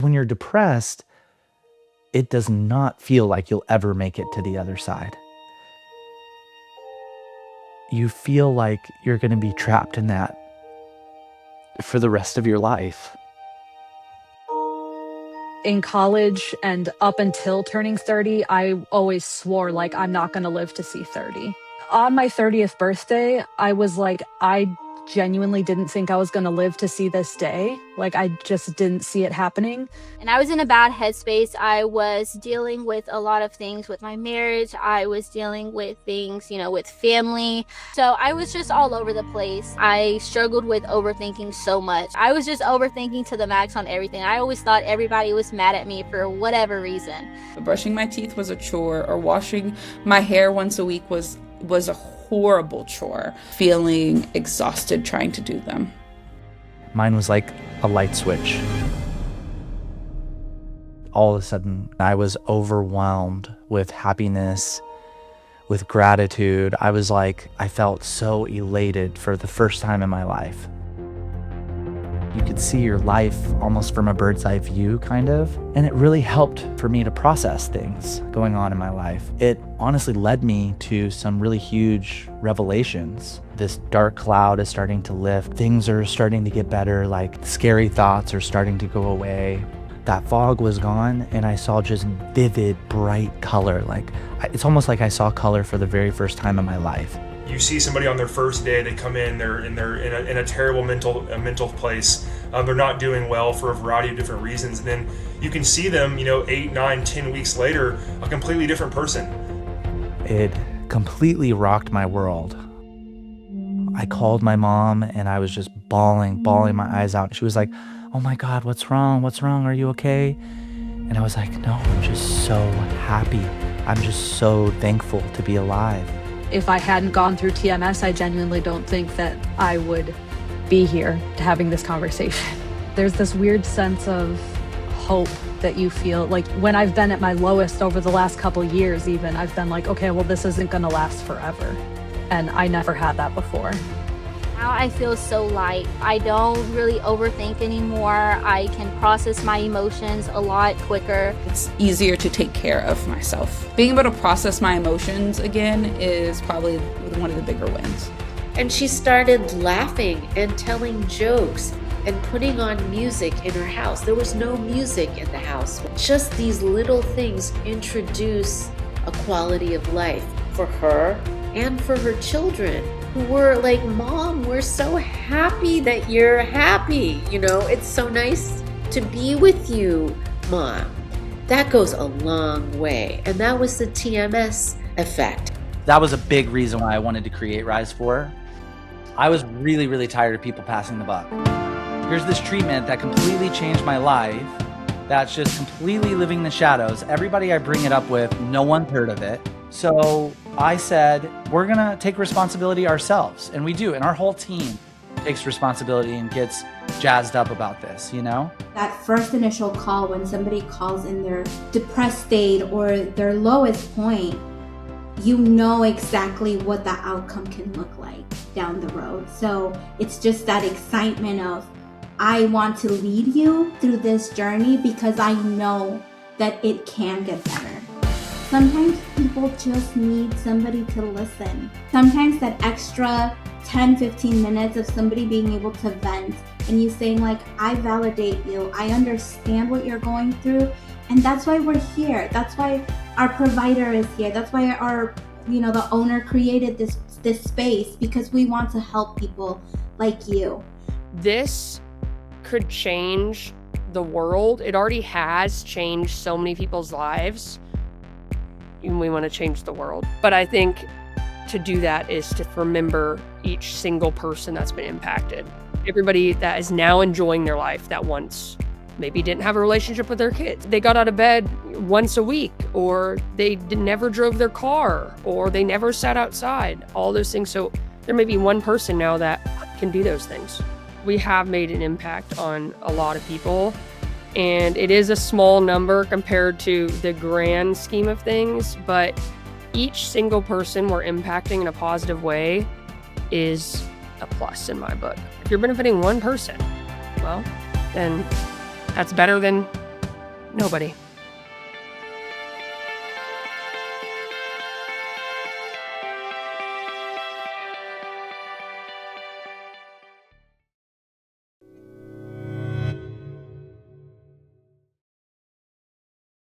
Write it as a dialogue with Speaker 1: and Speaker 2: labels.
Speaker 1: When you're depressed, it does not feel like you'll ever make it to the other side. You feel like you're going to be trapped in that for the rest of your life.
Speaker 2: In college and up until turning 30, I always swore like I'm not going to live to see 30. On my 30th birthday, I was like, I genuinely didn't think I was going to live to see this day. Like, I just didn't see it happening.
Speaker 3: And I was in a bad headspace. I was dealing with a lot of things with my marriage. I was dealing with things, with family. So I was just all over the place. I struggled with overthinking so much. I was just overthinking to the max on everything. I always thought everybody was mad at me for whatever reason.
Speaker 4: Brushing my teeth was a chore, or washing my hair once a week was a horrible chore. Feeling exhausted trying to do them.
Speaker 1: Mine was like a light switch. All of a sudden, I was overwhelmed with happiness, with gratitude. I felt so elated for the first time in my life. You could see your life almost from a bird's eye view, kind of. And it really helped for me to process things going on in my life. It honestly led me to some really huge revelations. This dark cloud is starting to lift. Things are starting to get better, like scary thoughts are starting to go away. That fog was gone and I saw just vivid, bright color. It's almost like I saw color for the very first time in my life.
Speaker 5: You see somebody on their first day, they come in, they're in a terrible mental place. They're not doing well for a variety of different reasons. And then you can see them, 8, 9, 10 weeks later, a completely different person.
Speaker 1: It completely rocked my world. I called my mom and I was just bawling my eyes out. She was like, "Oh my God, what's wrong? What's wrong? Are you okay?" And I was like, "No, I'm just so happy. I'm just so thankful to be alive."
Speaker 2: If I hadn't gone through TMS, I genuinely don't think that I would be here having this conversation. There's this weird sense of hope that you feel. Like when I've been at my lowest over the last couple years even, I've been like, okay, well, this isn't gonna last forever. And I never had that before.
Speaker 3: Now I feel so light. I don't really overthink anymore. I can process my emotions a lot quicker.
Speaker 4: It's easier to take care of myself. Being able to process my emotions again is probably one of the bigger wins.
Speaker 6: And she started laughing and telling jokes and putting on music in her house. There was no music in the house. Just these little things introduce a quality of life for her and for her children, who were like, "Mom, we're so happy that you're happy. It's so nice to be with you, Mom." That goes a long way. And that was the TMS effect.
Speaker 1: That was a big reason why I wanted to create Rise4. I was really, really tired of people passing the buck. Here's this treatment that completely changed my life, that's just completely living the shadows. Everybody I bring it up with, no one's heard of it. So I said, we're gonna take responsibility ourselves. And we do, and our whole team takes responsibility and gets jazzed up about this,
Speaker 7: That first initial call when somebody calls in their depressed state or their lowest point, you know exactly what that outcome can look like down the road. So it's just that excitement of, I want to lead you through this journey because I know that it can get better. Sometimes people just need somebody to listen. Sometimes that extra 10, 15 minutes of somebody being able to vent and you saying like, I validate you, I understand what you're going through, and that's why we're here. That's why our provider is here. That's why our, the owner created this space, because we want to help people like you.
Speaker 8: This could change the world. It already has changed so many people's lives. And we want to change the world. But I think to do that is to remember each single person that's been impacted. Everybody that is now enjoying their life that once maybe didn't have a relationship with their kids. They got out of bed once a week, or they never drove their car, or they never sat outside, all those things. So there may be one person now that can do those things. We have made an impact on a lot of people. And it is a small number compared to the grand scheme of things, but each single person we're impacting in a positive way is a plus in my book. If you're benefiting one person, well, then that's better than Nobody.